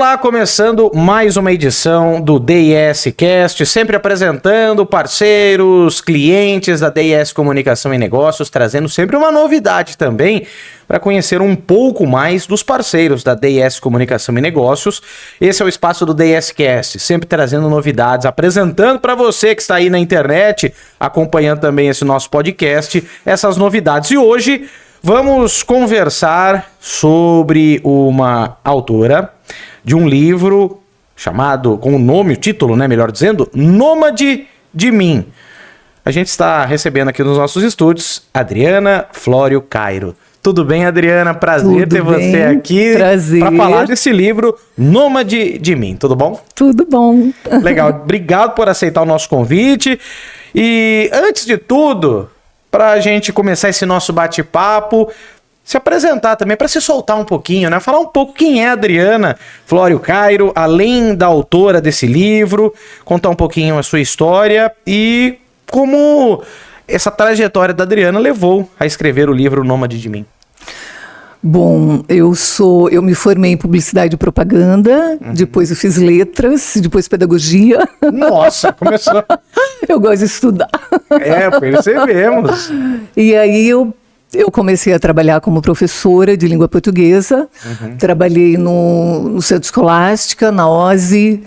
Olá, começando mais uma edição do DIS Cast, sempre apresentando parceiros, clientes da DIS Comunicação e Negócios, trazendo sempre uma novidade também para conhecer um pouco mais dos parceiros da DIS Comunicação e Negócios. Esse é o espaço do DIS Cast, sempre trazendo novidades, apresentando para você que está aí na internet, acompanhando também esse nosso podcast, essas novidades. E hoje vamos conversar sobre uma autora de um livro chamado, com o nome, o título, né, melhor dizendo, Nômade de Mim. A gente está recebendo aqui nos nossos estúdios Adriana Flório Cairo. Tudo bem, Adriana? Prazer ter você aqui para falar desse livro, Nômade de Mim. Tudo bom? Tudo bom. Legal. Obrigado por aceitar o nosso convite. E antes de tudo, para a gente começar esse nosso bate-papo, se apresentar também, para se soltar um pouquinho, né? Falar um pouco quem é a Adriana Flório Cairo, além da autora desse livro, contar um pouquinho a sua história e como essa trajetória da Adriana levou a escrever o livro Nômade de Mim. Bom, eu me formei em publicidade e propaganda, depois eu fiz letras, depois pedagogia. Nossa, começou. Eu gosto de estudar. Percebemos. E aí eu comecei a trabalhar como professora de língua portuguesa, trabalhei no Centro Escolástica, na OSE,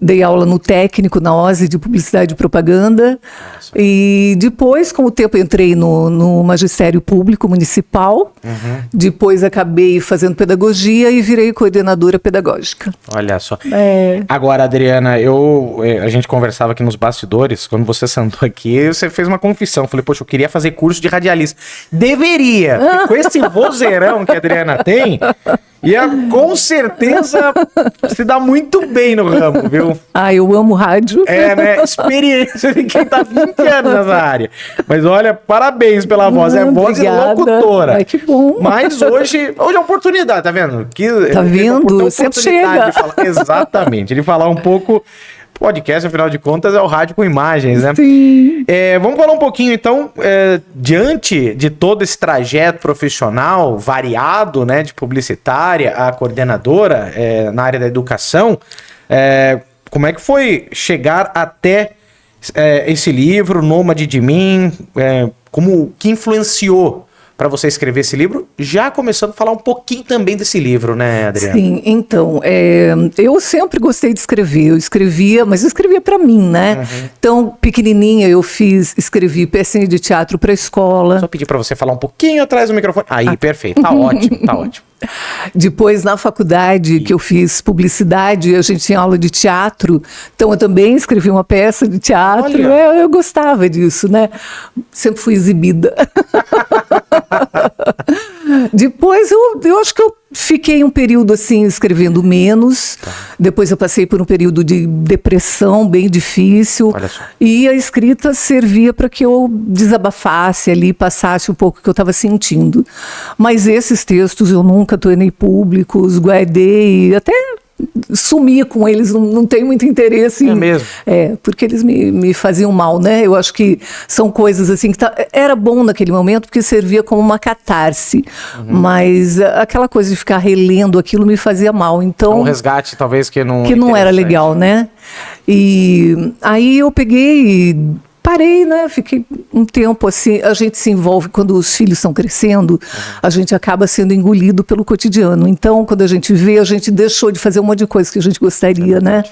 dei aula no técnico, na OSE de publicidade e propaganda. Nossa. E depois, com o tempo, entrei no magistério público municipal. Depois acabei fazendo pedagogia e virei coordenadora pedagógica. Olha só. Agora, Adriana, a gente conversava aqui nos bastidores, quando você sentou aqui, você fez uma confissão. Falei, poxa, eu queria fazer curso de radialista. Deveria, porque com esse vozeirão que a Adriana tem, ia com certeza se dá muito bem no ramo, viu? Eu amo rádio. Né? Experiência de quem tá 20 anos nessa área. Mas olha, parabéns pela voz. É voz de locutora. Ai, que bom. Mas hoje é oportunidade, tá vendo? Tá vendo? Sempre chega. Exatamente. De falar um pouco. Podcast, afinal de contas, é o rádio com imagens, né? Sim. Vamos falar um pouquinho, então, diante de todo esse trajeto profissional variado, né, de publicitária a coordenadora na área da educação, como é que foi chegar até esse livro, Nômade de Mim, como que influenciou para você escrever esse livro, já começando a falar um pouquinho também desse livro, né, Adriana? Sim, então, eu sempre gostei de escrever, mas eu escrevia para mim, né? Então, pequenininha escrevi pecinha de teatro para a escola. Só pedir para você falar um pouquinho atrás do microfone. Aí, perfeito, tá ótimo, tá ótimo. Depois, na faculdade, que eu fiz publicidade, a gente tinha aula de teatro, então eu também escrevi uma peça de teatro. Eu gostava disso, né? Sempre fui exibida. Depois, eu acho que eu fiquei um período assim, escrevendo menos. Depois eu passei por um período de depressão bem difícil. E a escrita servia para que eu desabafasse ali, passasse um pouco o que eu estava sentindo. Mas esses textos eu nunca tornei públicos, guardei, até sumi com eles, não tenho muito interesse. É mesmo? Porque eles me faziam mal, né? Eu acho que são coisas assim que era bom naquele momento porque servia como uma catarse, mas aquela coisa de ficar relendo aquilo me fazia mal. Então, um resgate talvez que não era legal, né? E aí eu peguei e parei, né? Fiquei um tempo assim. A gente se envolve quando os filhos estão crescendo, a gente acaba sendo engolido pelo cotidiano. Então, quando a gente vê, a gente deixou de fazer um monte de coisa que a gente gostaria, né?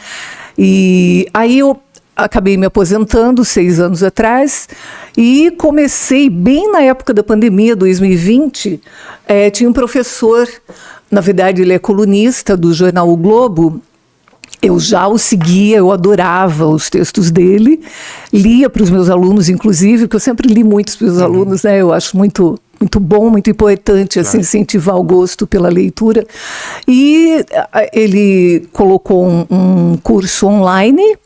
E aí eu acabei me aposentando 6 anos atrás e comecei bem na época da pandemia, 2020. Tinha um professor, na verdade ele é colunista do jornal O Globo. Eu já o seguia, eu adorava os textos dele, lia para os meus alunos, inclusive, porque eu sempre li muitos para os alunos, né? Eu acho muito bom, muito importante, assim, incentivar o gosto pela leitura. E ele colocou um curso online,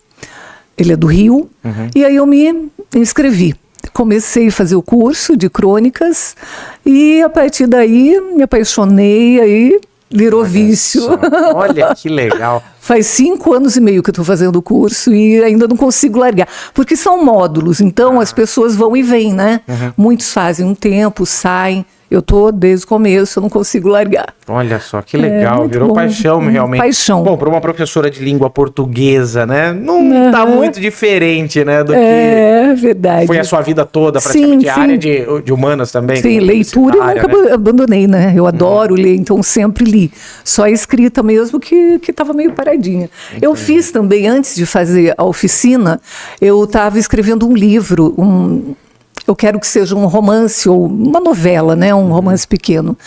ele é do Rio, e aí eu me inscrevi. Comecei a fazer o curso de crônicas e, a partir daí, me apaixonei, aí virou vício. Olha que legal. Faz 5 anos e meio que eu estou fazendo o curso e ainda não consigo largar. Porque são módulos, então as pessoas vão e vêm, né? Muitos fazem um tempo, saem. Eu tô desde o começo, eu não consigo largar. Olha só, que legal, muito virou bom. paixão realmente. Paixão. Bom, para uma professora de língua portuguesa, né, não tá muito diferente, né, do que É verdade. foi a sua vida toda, Sim, praticamente, a sim. área de humanas também. Sim, como leitura eu publicitária, nunca né? abandonei, né? Eu adoro ler, então sempre li. Só a escrita mesmo que estava meio paradinha. Eu fiz também, antes de fazer a oficina, eu estava escrevendo um livro, eu quero que seja um romance ou uma novela, né? Um romance pequeno.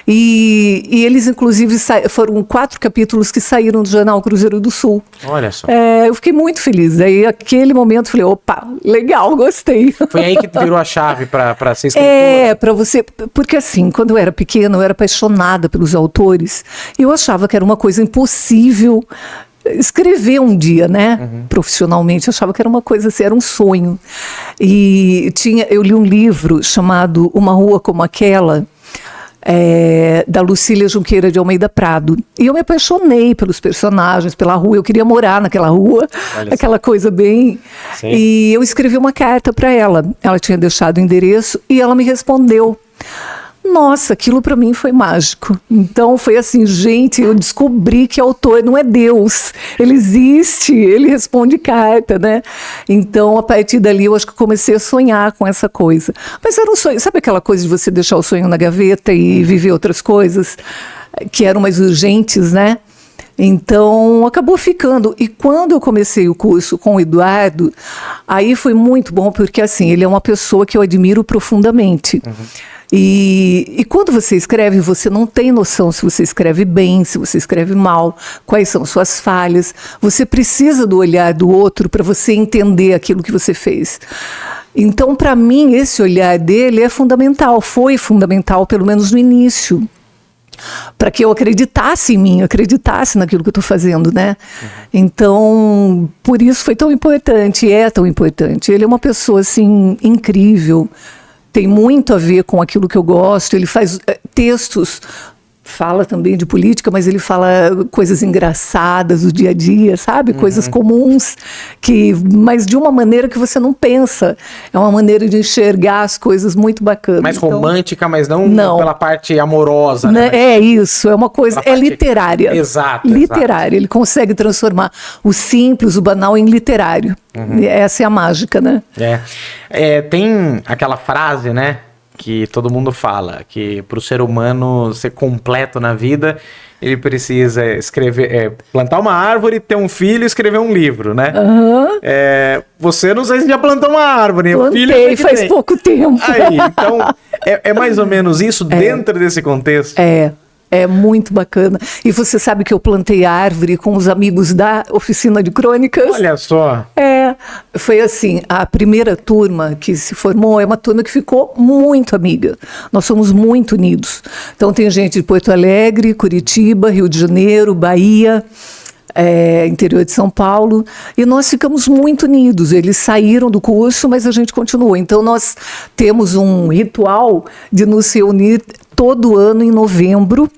E eles, inclusive, foram 4 capítulos que saíram do jornal Cruzeiro do Sul. Olha só. Eu fiquei muito feliz. Aí, naquele momento, falei, opa, legal, gostei. Foi aí que virou a chave para ser escritora? Para você. Porque assim, quando eu era pequena, eu era apaixonada pelos autores. E eu achava que era uma coisa impossível escrever um dia, né? Profissionalmente, eu achava que era uma coisa assim, era um sonho. E eu li um livro chamado Uma Rua Como Aquela, da Lucília Junqueira de Almeida Prado. E eu me apaixonei pelos personagens, pela rua, eu queria morar naquela rua, aquela coisa bem... Sim. E eu escrevi uma carta para ela, ela tinha deixado o endereço e ela me respondeu. Nossa, aquilo para mim foi mágico. Então foi assim, gente, eu descobri que o autor não é Deus, ele existe, ele responde carta, né? Então a partir dali eu acho que comecei a sonhar com essa coisa. Mas era um sonho, sabe aquela coisa de você deixar o sonho na gaveta e viver outras coisas que eram mais urgentes, né? Então, acabou ficando. E quando eu comecei o curso com o Eduardo, aí foi muito bom, porque assim, ele é uma pessoa que eu admiro profundamente. E quando você escreve, você não tem noção se você escreve bem, se você escreve mal, quais são suas falhas. Você precisa do olhar do outro para você entender aquilo que você fez. Então, para mim, esse olhar dele é fundamental, foi fundamental, pelo menos no início, para que eu acreditasse em mim, acreditasse naquilo que eu estou fazendo, né? Então, por isso foi tão importante, é tão importante. Ele é uma pessoa, assim, incrível, tem muito a ver com aquilo que eu gosto, ele faz textos, fala também de política, mas ele fala coisas engraçadas do dia a dia, sabe? Coisas comuns, mas de uma maneira que você não pensa. É uma maneira de enxergar as coisas muito bacana. Mais romântica, mas não pela parte amorosa, né? É isso, é uma coisa, parte... literária. Exato. Literária, ele consegue transformar o simples, o banal em literário. Essa é a mágica, né? Tem aquela frase, né? Que todo mundo fala, que para o ser humano ser completo na vida, ele precisa plantar uma árvore, ter um filho e escrever um livro, né? Você não sei se já plantou uma árvore. Plantei, faz pouco tempo. Aí, então, é mais ou menos isso dentro desse contexto? É muito bacana. E você sabe que eu plantei árvore com os amigos da oficina de crônicas? Olha só. Foi assim, a primeira turma que se formou é uma turma que ficou muito amiga. Nós somos muito unidos. Então tem gente de Porto Alegre, Curitiba, Rio de Janeiro, Bahia, interior de São Paulo, e nós ficamos muito unidos. Eles saíram do curso, mas a gente continuou. Então nós temos um ritual de nos reunir todo ano em novembro,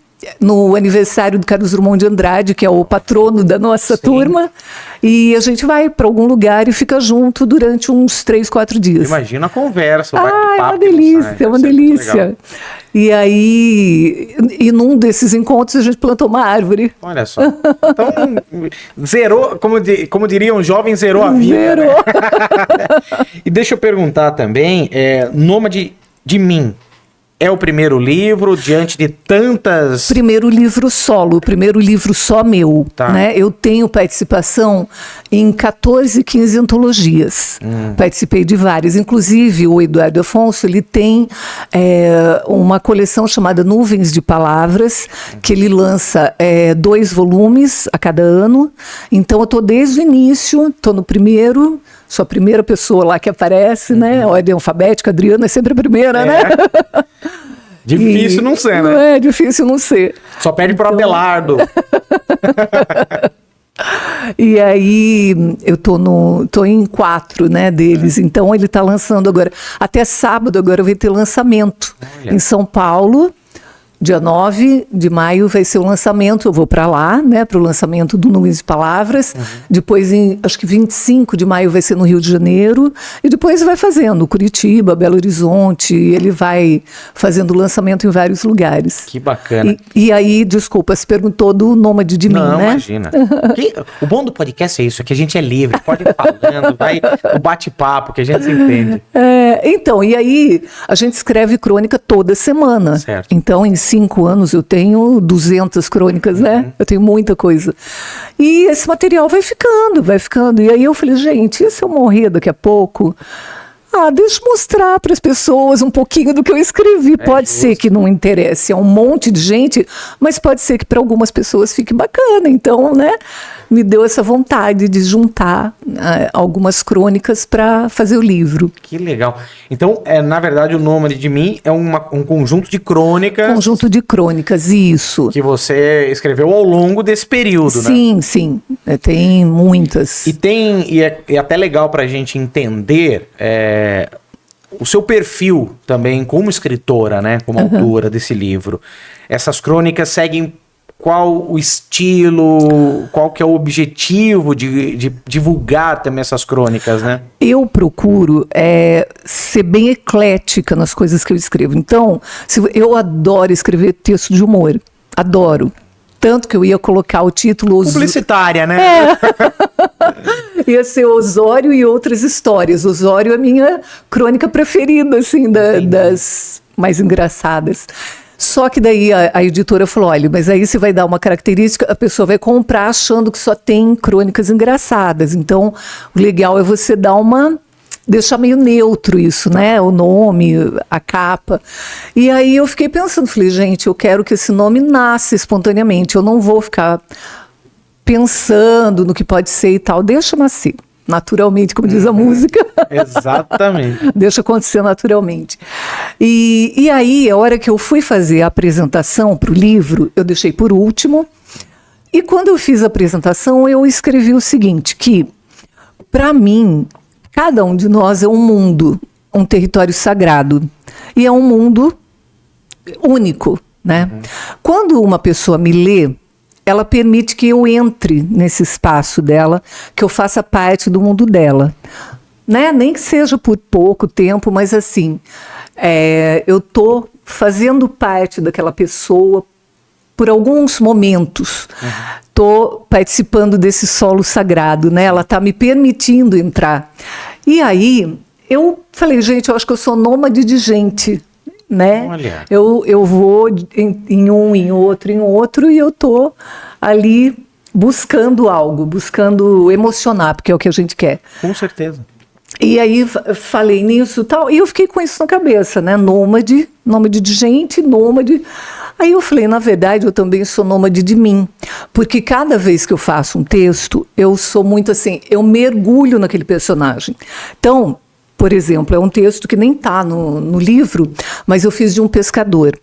no aniversário do Carlos Drummond de Andrade, que é o patrono da nossa turma, e a gente vai para algum lugar e fica junto durante uns 3, 4 dias. Imagina a conversa, o bate-papo. É uma delícia, é uma delícia. E aí, e num desses encontros, a gente plantou uma árvore. Olha só. Então, zerou, como diriam jovens, zerou a vida. Zerou. Né? E deixa eu perguntar também, Nômade de Mim. É o primeiro livro, diante de tantas... Primeiro livro solo, primeiro livro só meu. Tá. Né? Eu tenho participação em 14, 15 antologias. Participei de várias. Inclusive, o Eduardo Afonso, ele tem uma coleção chamada Nuvens de Palavras, que ele lança 2 volumes a cada ano. Então, eu estou desde o início, estou no primeiro... Sou a primeira pessoa lá que aparece, né? Ordem alfabética, Adriana é sempre a primeira, né? Difícil não ser, né? Não é difícil não ser. Só pede pro Abelardo. E aí, eu tô em 4, né, deles. Então, ele está lançando agora. Até sábado agora vai ter lançamento em São Paulo, Dia 9 de maio vai ser o lançamento, eu vou para lá, né, para o lançamento do Nuvens de Palavras. Depois, acho que 25 de maio vai ser no Rio de Janeiro. E depois vai fazendo Curitiba, Belo Horizonte. Ele vai fazendo lançamento em vários lugares. Que bacana. E aí, desculpa, você perguntou do Nômade de mim, né? Não, imagina. O bom do podcast é isso, é que a gente é livre, pode ir falando, vai o bate-papo, que a gente se entende. Então, e aí a gente escreve crônica toda semana. Certo. Então, em 5 anos eu tenho 200 crônicas, né? Eu tenho muita coisa. E esse material vai ficando. E aí eu falei, gente, e se eu morrer daqui a pouco? Deixa eu mostrar para as pessoas um pouquinho do que eu escrevi. Pode ser que não interesse a um monte de gente, mas pode ser que para algumas pessoas fique bacana. Então, né, me deu essa vontade de juntar algumas crônicas para fazer o livro. Que legal. Então, na verdade, o Nômade de mim é um conjunto de crônicas. Conjunto de crônicas, isso. Que você escreveu ao longo desse período, né? Sim. Tem muitas. E é até legal para a gente entender o seu perfil também como escritora, né? Como autora desse livro. Essas crônicas seguem qual o estilo, qual que é o objetivo de divulgar também essas crônicas, né? Eu procuro ser bem eclética nas coisas que eu escrevo. Então, eu adoro escrever texto de humor. Adoro. Tanto que eu ia colocar o título... Publicitária, né? Ia ser Osório e Outras Histórias. Osório é a minha crônica preferida, assim, das mais engraçadas. Só que daí a editora falou, olha, mas aí você vai dar uma característica, a pessoa vai comprar achando que só tem crônicas engraçadas. Então, o legal é você deixar meio neutro isso, né? O nome, a capa. E aí eu fiquei pensando, falei, gente, eu quero que esse nome nasça espontaneamente. Eu não vou ficar pensando no que pode ser e tal. Deixa nascer naturalmente, como diz a música. Exatamente. Deixa acontecer naturalmente. E aí, a hora que eu fui fazer a apresentação para o livro, eu deixei por último. E quando eu fiz a apresentação, eu escrevi o seguinte, que, para mim, cada um de nós é um mundo, um território sagrado. E é um mundo único, né? Quando uma pessoa me lê, ela permite que eu entre nesse espaço dela, que eu faça parte do mundo dela. Né? Nem que seja por pouco tempo, mas assim, eu estou fazendo parte daquela pessoa por alguns momentos. Estou participando desse solo sagrado, né? Ela está me permitindo entrar. E aí, eu falei, gente, eu acho que eu sou nômade de gente, né? Olha. Eu vou em outro, e eu estou ali buscando algo, buscando emocionar, porque é o que a gente quer. Com certeza. E aí falei nisso e tal, e eu fiquei com isso na cabeça, né? Nômade de gente, nômade. Aí eu falei, na verdade, eu também sou nômade de mim, porque cada vez que eu faço um texto, eu sou muito assim, eu mergulho naquele personagem. Então, por exemplo, é um texto que nem está no livro, mas eu fiz de um pescador.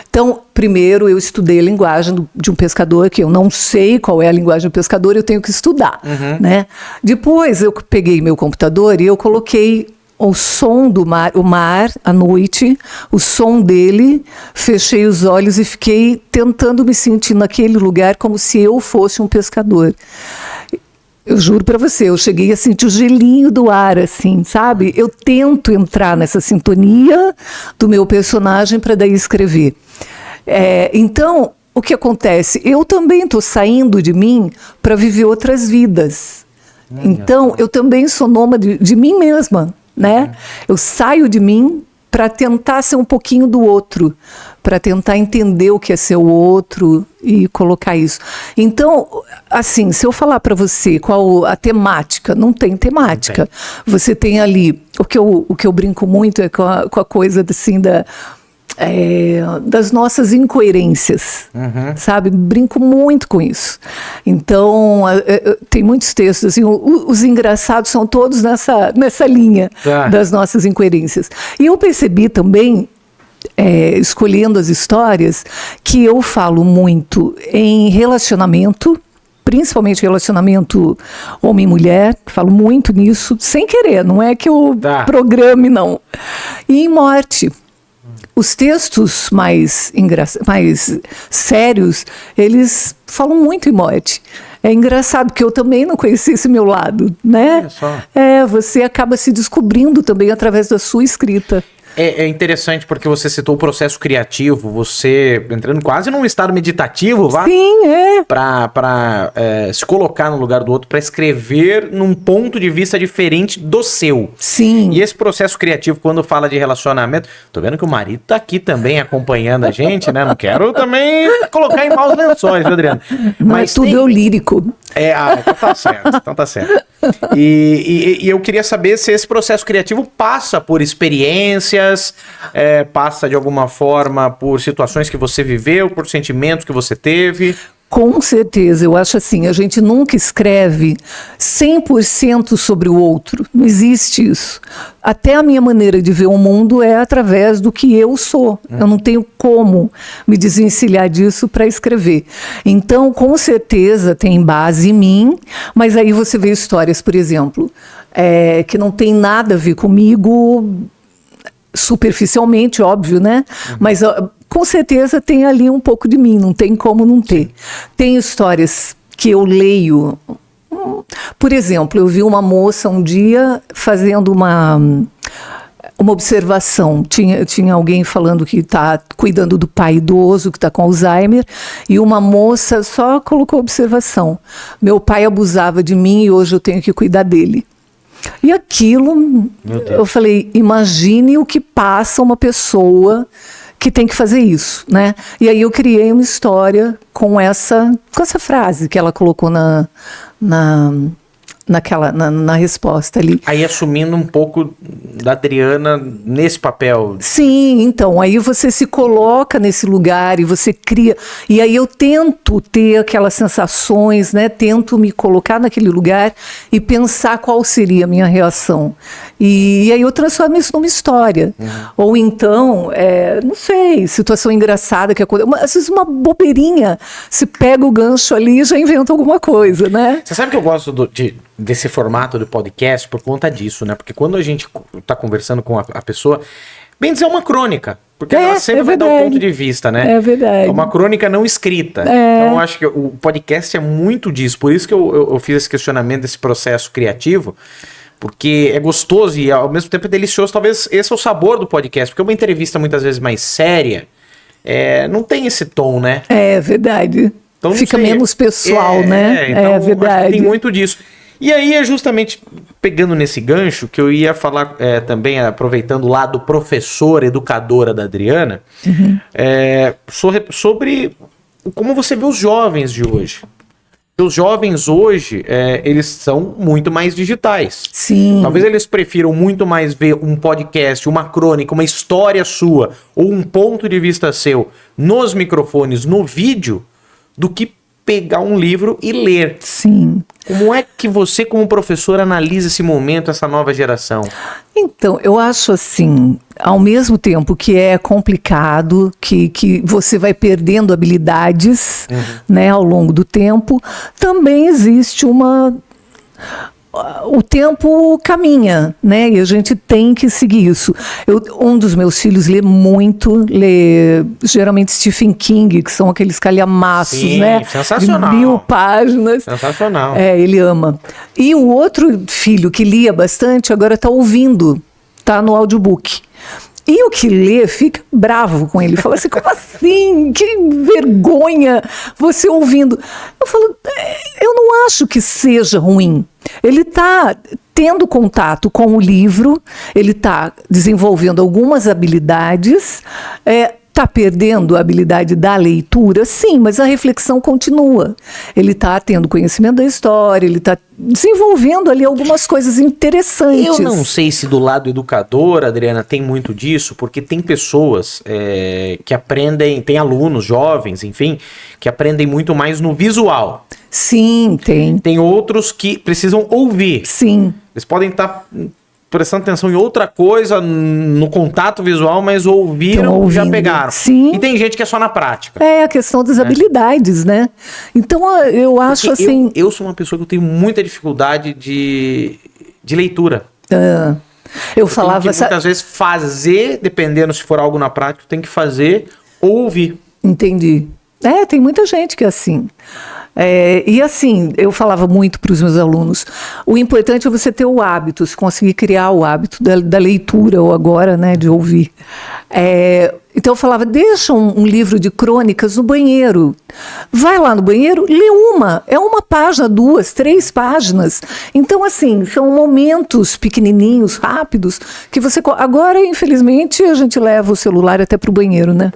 Então, primeiro eu estudei a linguagem de um pescador, que eu não sei qual é a linguagem do pescador, eu tenho que estudar, né? Depois eu peguei meu computador e eu coloquei o som do mar, o mar à noite, o som dele, fechei os olhos e fiquei tentando me sentir naquele lugar como se eu fosse um pescador. Eu juro para você, eu cheguei a sentir o gelinho do ar, assim, sabe? Eu tento entrar nessa sintonia do meu personagem para daí escrever. Então, o que acontece? Eu também estou saindo de mim para viver outras vidas. Então, eu também sou nômade de mim mesma, né? Eu saio de mim para tentar ser um pouquinho do outro, para tentar entender o que é ser o outro e colocar isso. Então, assim, se eu falar para você qual a temática, não tem temática. Não tem. Você tem ali, o que eu brinco muito é com a coisa assim das nossas incoerências, sabe? Brinco muito com isso. Então, tem muitos textos, assim, os engraçados são todos nessa linha das nossas incoerências. E eu percebi também, escolhendo as histórias, que eu falo muito em relacionamento, principalmente relacionamento homem-mulher, falo muito nisso, sem querer, não é que eu programe, não. E em morte. Os textos mais sérios, eles falam muito em morte. É engraçado, porque eu também não conhecia esse meu lado, né? Olha só. Você acaba se descobrindo também através da sua escrita. É interessante porque você citou o processo criativo, você entrando quase num estado meditativo, Sim, para se colocar no lugar do outro, para escrever num ponto de vista diferente do seu. Sim. E esse processo criativo, quando fala de relacionamento, tô vendo que o marido tá aqui também acompanhando a gente, né? Não quero também colocar em maus lençóis, viu, Adriana? Mas tudo eu lírico. Então tá certo. E eu queria saber se esse processo criativo passa por experiências, passa de alguma forma por situações que você viveu, por sentimentos que você teve. Com certeza, eu acho assim, a gente nunca escreve 100% sobre o outro, não existe isso. Até a minha maneira de ver o mundo é através do que eu sou, eu não tenho como me desvencilhar disso para escrever. Então, com certeza tem base em mim, mas aí você vê histórias, por exemplo, que não tem nada a ver comigo, superficialmente, óbvio, né? Mas com certeza tem ali um pouco de mim, não tem como não ter. Tem histórias que eu leio. Por exemplo, eu vi uma moça um dia fazendo uma observação. Tinha alguém falando que está cuidando do pai idoso, que está com Alzheimer, e uma moça só colocou observação. Meu pai abusava de mim e hoje eu tenho que cuidar dele. E aquilo, eu falei, imagine o que passa uma pessoa que tem que fazer isso, né? E aí eu criei uma história com essa frase que ela colocou na resposta ali. Aí assumindo um pouco da Adriana nesse papel. Sim, então, aí você se coloca nesse lugar e você cria, e aí eu tento ter aquelas sensações, né? Tento me colocar naquele lugar e pensar qual seria a minha reação. E aí eu transformo isso numa história. Ou então, não sei, situação engraçada que acontece, às vezes uma bobeirinha, se pega o gancho ali e já inventa alguma coisa, né? Você sabe que eu gosto desse formato do podcast por conta disso, né? Porque quando a gente tá conversando com a pessoa, bem dizer, é uma crônica. Porque ela sempre vai dar um ponto de vista, né? É verdade. É uma crônica não escrita. Então eu acho que o podcast é muito disso. Por isso que eu fiz esse questionamento desse processo criativo. Porque é gostoso e ao mesmo tempo é delicioso. Talvez esse é o sabor do podcast. Porque uma entrevista muitas vezes mais séria não tem esse tom, né? É verdade. Então, fica menos pessoal, né? Então, é verdade. Acho que tem muito disso. E aí é justamente pegando nesse gancho que eu ia falar também, aproveitando o lado professor, educadora da Adriana, sobre como você vê os jovens de hoje. Os jovens hoje, eles são muito mais digitais. Sim. Talvez eles prefiram muito mais ver um podcast, uma crônica, uma história sua, ou um ponto de vista seu nos microfones, no vídeo, do que pegar um livro e ler. Sim. Como é que você, como professor, analisa esse momento, essa nova geração? Então, eu acho assim, ao mesmo tempo que é complicado, que você vai perdendo habilidades, né, ao longo do tempo, também existe o tempo caminha, né? E a gente tem que seguir isso. Um dos meus filhos lê geralmente Stephen King, que são aqueles calhamaços, sim, né? Sensacional. De 1000 páginas. Sensacional. Ele ama. E o outro filho que lia bastante, agora está ouvindo, está no audiobook. E o que lê fica bravo com ele. Fala assim, como assim? Que vergonha você ouvindo. Eu falo, eu não acho que seja ruim. Ele está tendo contato com o livro, ele está desenvolvendo algumas habilidades, está perdendo a habilidade da leitura, sim, mas a reflexão continua. Ele está tendo conhecimento da história, ele está desenvolvendo ali algumas coisas interessantes. Eu não sei se do lado educador, Adriana, tem muito disso, porque tem pessoas que aprendem, tem alunos jovens, enfim, que aprendem muito mais no visual. Sim, tem. Tem outros que precisam ouvir. Sim. Eles podem estar prestando atenção em outra coisa, no contato visual, mas ouviram, já pegaram. Sim. E tem gente que é só na prática. É a questão das habilidades, né? Então eu acho assim... Eu sou uma pessoa que eu tenho muita dificuldade de leitura. Eu falava... Tem que, muitas vezes, fazer, dependendo se for algo na prática, tem que fazer ou ouvir. Entendi. Tem muita gente que é assim. E assim, eu falava muito para os meus alunos, o importante é você ter o hábito, se conseguir criar o hábito da leitura, ou agora, né, de ouvir. Então eu falava, deixa um livro de crônicas no banheiro. Vai lá no banheiro, lê é uma página, 2, 3 páginas. Então, assim, são momentos pequenininhos, rápidos, que você... Agora, infelizmente, a gente leva o celular até para o banheiro, né?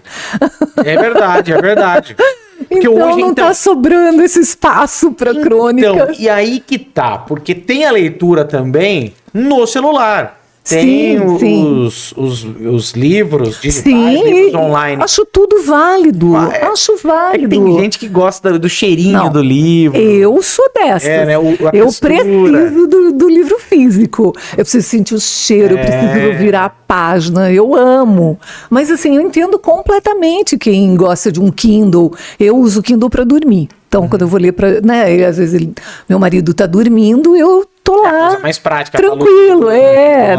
É verdade, é verdade. Porque então hoje, não está sobrando esse espaço para crônica. Então, e aí que tá, porque tem a leitura também no celular. Tem os livros digitais, livros online. Acho tudo válido. Acho válido. Tem gente que gosta do cheirinho do livro. Eu sou dessa. Né, eu preciso do livro físico. Eu preciso sentir o cheiro, eu preciso virar a página. Eu amo. Mas assim, eu entendo completamente quem gosta de um Kindle. Eu uso o Kindle para dormir. Então, quando eu vou ler para... Né, às vezes meu marido está dormindo, eu tô lá, coisa mais prática, tranquilo,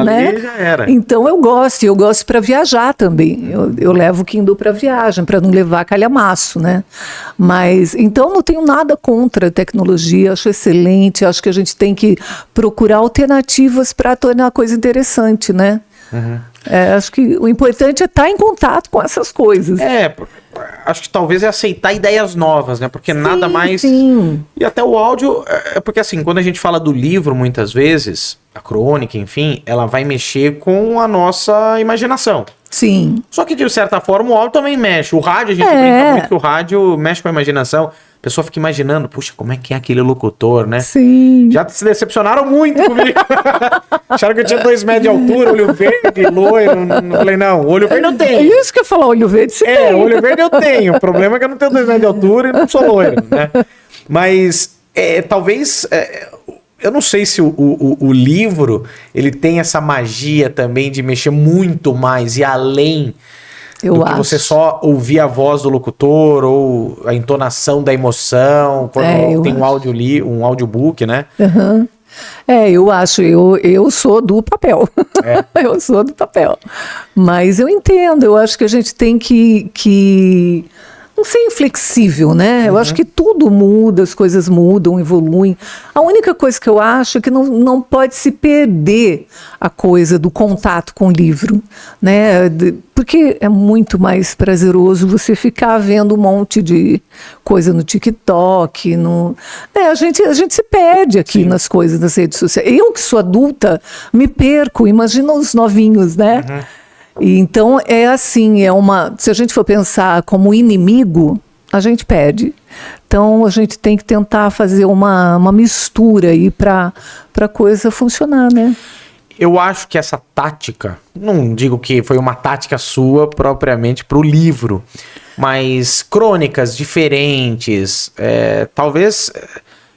né? Já era. Então eu gosto para viajar também. Eu levo o Kindle para viagem, para não levar calhamaço, né? Mas, então não tenho nada contra a tecnologia, acho excelente, acho que a gente tem que procurar alternativas para tornar a coisa interessante, né? Acho que o importante é estar em contato com essas coisas. Acho que talvez é aceitar ideias novas, né? Porque nada mais... Sim. E até o áudio... Porque assim, quando a gente fala do livro, muitas vezes, a crônica, enfim, ela vai mexer com a nossa imaginação. Sim. Só que, de certa forma, o áudio também mexe. O rádio, a gente brinca muito que o rádio mexe com a imaginação. A pessoa fica imaginando, puxa, como é que é aquele locutor, né? Sim. Já se decepcionaram muito comigo. Acharam que eu tinha 2 metros de altura, olho verde, loiro. Falei, não, olho verde eu tenho. É isso que eu ia falar, olho verde você tem. Olho verde eu tenho. O problema é que eu não tenho 2 metros de altura e não sou loiro, né? Mas, talvez... eu não sei se o livro, ele tem essa magia também de mexer muito mais e além... do que você só ouvir a voz do locutor ou a entonação da emoção, quando tem um audiobook, né? Eu acho, eu sou do papel. Eu sou do papel. Mas eu entendo, eu acho que a gente tem que não ser inflexível, né? Eu acho que tudo muda, as coisas mudam, evoluem. A única coisa que eu acho é que não pode se perder a coisa do contato com o livro, né? Porque é muito mais prazeroso você ficar vendo um monte de coisa no TikTok. A gente se perde aqui nas coisas, nas redes sociais. Eu que sou adulta, me perco, imagina os novinhos, né? E então é assim, se a gente for pensar como inimigo, a gente perde. Então a gente tem que tentar fazer uma mistura aí para a coisa funcionar, né? Eu acho que essa tática, não digo que foi uma tática sua propriamente para o livro, mas crônicas diferentes, talvez...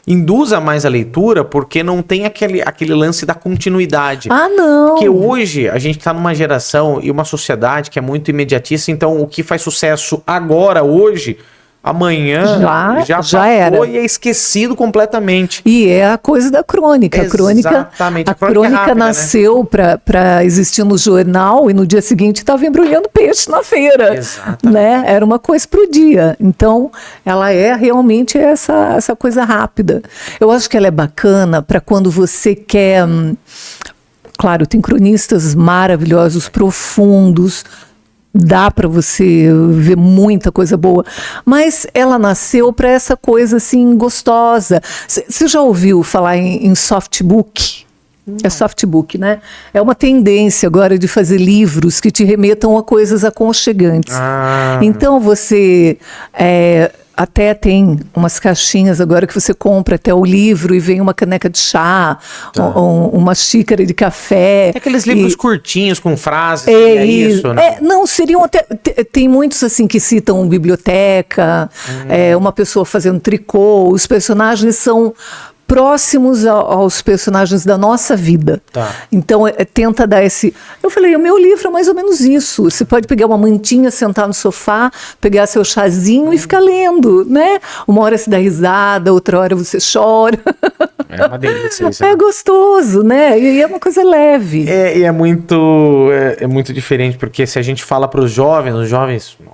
induza mais a leitura porque não tem aquele lance da continuidade. Não. Porque hoje a gente está numa geração e uma sociedade que é muito imediatista, então o que faz sucesso agora, hoje, amanhã já passou era. E é esquecido completamente. E é a coisa da crônica. Exatamente. A crônica rápida, nasceu, né? para existir no jornal e no dia seguinte estava embrulhando peixe na feira. Exatamente. Né? Era uma coisa pro dia. Então, ela é realmente essa coisa rápida. Eu acho que ela é bacana para quando você quer... Claro, tem cronistas maravilhosos, profundos, dá para você ver muita coisa boa, mas ela nasceu para essa coisa assim gostosa. Você já ouviu falar em softbook? É softbook, né? É uma tendência agora de fazer livros que te remetam a coisas aconchegantes. Então você até tem umas caixinhas agora que você compra até o livro e vem uma caneca de chá, uma xícara de café. Tem aqueles livros curtinhos com frases, é isso, né? Não, seriam até... Tem muitos assim que citam biblioteca, uma pessoa fazendo tricô, os personagens são próximos aos personagens da nossa vida. Tá. Então, tenta dar esse... Eu falei, o meu livro é mais ou menos isso. Você pode pegar uma mantinha, sentar no sofá, pegar seu chazinho e ficar lendo, né? Uma hora você dá risada, outra hora você chora. É uma delícia isso. É gostoso, né? E é uma coisa leve. E é muito diferente, porque se a gente fala para os jovens,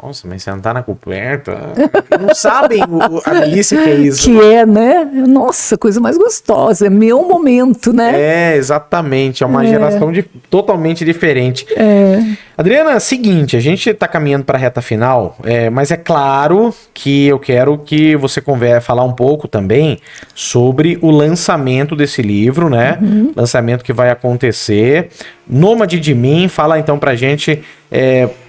nossa, mas sentar na coberta, não sabem a delícia que é isso. Que é, né? Nossa, coisa mais gostosa. É meu momento, né? É, exatamente. É uma geração totalmente diferente. É. Adriana, seguinte, a gente está caminhando para a reta final, mas é claro que eu quero que você falar um pouco também sobre o lançamento desse livro, né? Lançamento que vai acontecer. Nômade de Mim, fala então pra gente,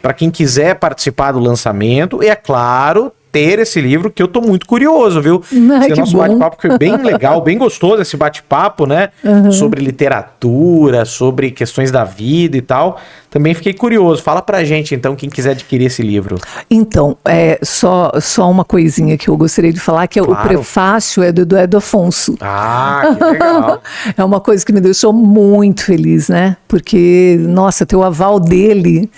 para quem quiser participar do lançamento, e é claro, ter esse livro, que eu tô muito curioso, viu? Ai, Nosso bate-papo foi bem legal, bem gostoso esse bate-papo, né? Sobre literatura, sobre questões da vida e tal. Também fiquei curioso. Fala pra gente, então, quem quiser adquirir esse livro. Então, só uma coisinha que eu gostaria de falar, que Claro. o prefácio é do Eduardo Afonso. Ah, que legal. É uma coisa que me deixou muito feliz, né? Porque, nossa, ter o aval dele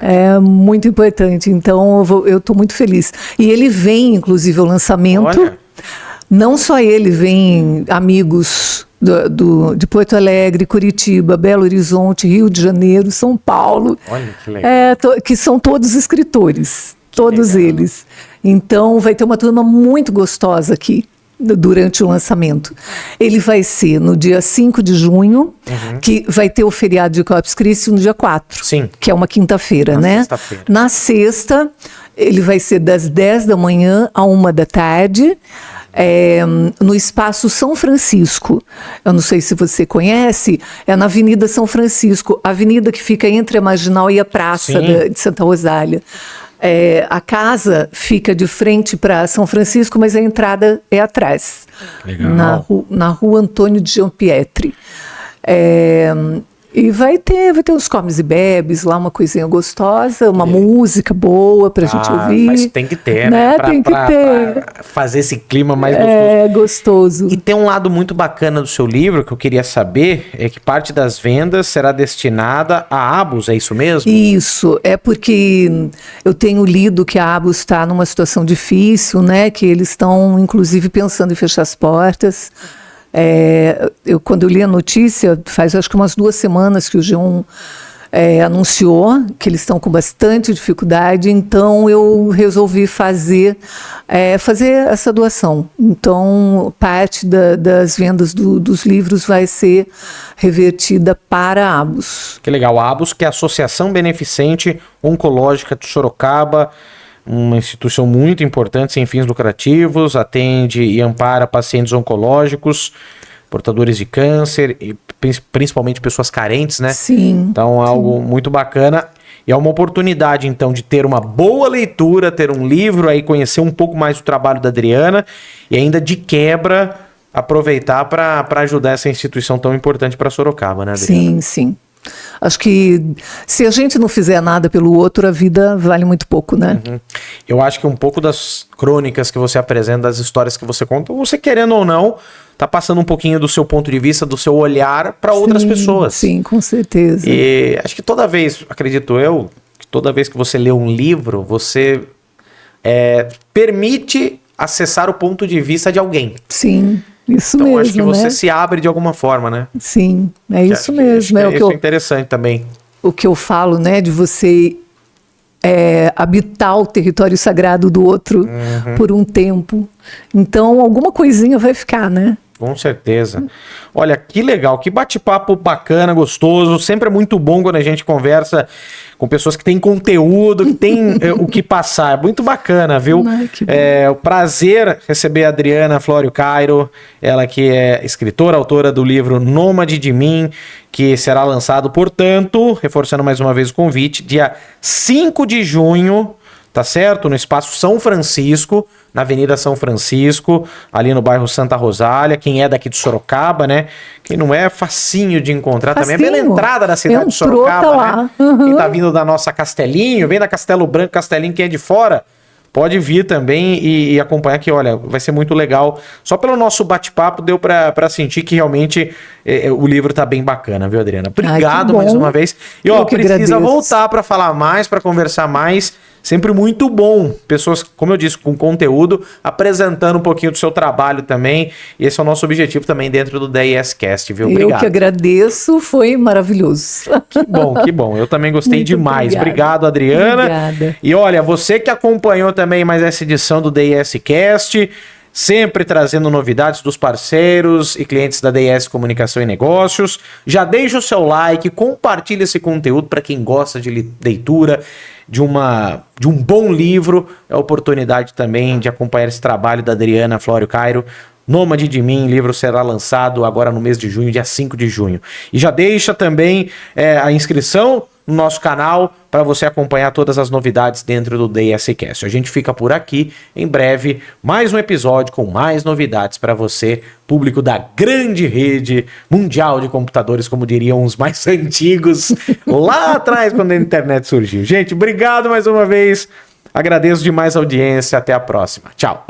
é muito importante. Então, eu estou muito feliz. E ele vem, inclusive, ao lançamento. Olha. Não só ele, vem amigos de Porto Alegre, Curitiba, Belo Horizonte, Rio de Janeiro, São Paulo. Olha que legal. Que são todos escritores, todos legal. eles. Então, vai ter uma turma muito gostosa aqui durante o lançamento. Ele vai ser no dia 5 de junho, que vai ter o feriado de Corpus Christi no dia 4, Sim. que é uma quinta-feira, Na né? sexta-feira. Na sexta, ele vai ser das 10 da manhã à 1 da tarde, no Espaço São Francisco. Eu não sei se você conhece, é na Avenida São Francisco, a avenida que fica entre a Marginal e a Praça Sim. de Santa Rosália. A casa fica de frente para São Francisco, mas a entrada é atrás, Legal. na rua Antônio de Giampietri. E vai ter os comes e bebes lá, uma coisinha gostosa, uma música boa pra gente ouvir. Mas tem que ter, né? né? Tem que ter. Pra fazer esse clima mais gostoso. É gostoso. E tem um lado muito bacana do seu livro que eu queria saber, é que parte das vendas será destinada a Abus, é isso mesmo? Isso, é porque eu tenho lido que a Abus está numa situação difícil, né? Que eles estão, inclusive, pensando em fechar as portas. Quando eu li a notícia, faz acho que umas 2 semanas que o G1 anunciou que eles estão com bastante dificuldade, então eu resolvi fazer essa doação. Então, parte das vendas dos livros vai ser revertida para a Abus. Que legal, a Abus, que é a Associação Beneficente Oncológica de Sorocaba, uma instituição muito importante, sem fins lucrativos, atende e ampara pacientes oncológicos, portadores de câncer, e principalmente pessoas carentes, né? Sim. Então é algo muito bacana. E é uma oportunidade, então, de ter uma boa leitura, ter um livro aí, conhecer um pouco mais o trabalho da Adriana e ainda de quebra aproveitar para ajudar essa instituição tão importante para Sorocaba, né, Adriana? Sim, sim. Acho que se a gente não fizer nada pelo outro, a vida vale muito pouco, né? Eu acho que um pouco das crônicas que você apresenta, das histórias que você conta, você querendo ou não, tá passando um pouquinho do seu ponto de vista, do seu olhar para outras pessoas. Sim, com certeza. E acho que toda vez, acredito eu, que toda vez que você lê um livro, você permite acessar o ponto de vista de alguém. Sim, isso Então mesmo, acho que você né? se abre de alguma forma, né? Sim, é isso Acho mesmo. que É isso é interessante também. o que eu falo, né? De você habitar o território sagrado do outro por um tempo. Então, alguma coisinha vai ficar, né? Com certeza. Olha, que legal, que bate-papo bacana, gostoso. Sempre é muito bom quando a gente conversa com pessoas que têm conteúdo, que têm o que passar. É muito bacana, viu? Ai, que bom. É um prazer receber a Adriana Florio Cairo, ela que é escritora, autora do livro Nômade de Mim, que será lançado, portanto, reforçando mais uma vez o convite, dia 5 de junho, tá certo? No Espaço São Francisco, na Avenida São Francisco, ali no bairro Santa Rosália. Quem é daqui de Sorocaba, né? Quem não é, facinho de encontrar também. É bem na Facinho. entrada da cidade de Entrou, Sorocaba, tá lá. né? Quem tá vindo da nossa Castelinho, vem da Castelo Branco, Castelinho, quem é de fora, pode vir também e acompanhar que, olha, vai ser muito legal. Só pelo nosso bate-papo deu para sentir que realmente o livro tá bem bacana, viu, Adriana? Obrigado mais uma vez. E ó, precisa agradeço. Voltar para falar mais, para conversar mais. Sempre muito bom. Pessoas, como eu disse, com conteúdo, apresentando um pouquinho do seu trabalho também. Esse é o nosso objetivo também dentro do DIScast, viu? Obrigado. Eu que agradeço, foi maravilhoso. Que bom, que bom. Eu também gostei demais. Obrigado, Adriana. Obrigada. E olha, você que acompanhou também mais essa edição do DIScast, sempre trazendo novidades dos parceiros e clientes da DIS Comunicação e Negócios. Já deixa o seu like, compartilha esse conteúdo para quem gosta de leitura, de um bom livro. É a oportunidade também de acompanhar esse trabalho da Adriana Flório Cairo. Nômade de Mim, livro será lançado agora no mês de junho, dia 5 de junho. E já deixa também a inscrição no nosso canal para você acompanhar todas as novidades dentro do DIScast. A gente fica por aqui. Em breve, mais um episódio com mais novidades para você, público da grande rede mundial de computadores, como diriam os mais antigos, lá atrás, quando a internet surgiu. Gente, obrigado mais uma vez. Agradeço demais a audiência. Até a próxima. Tchau.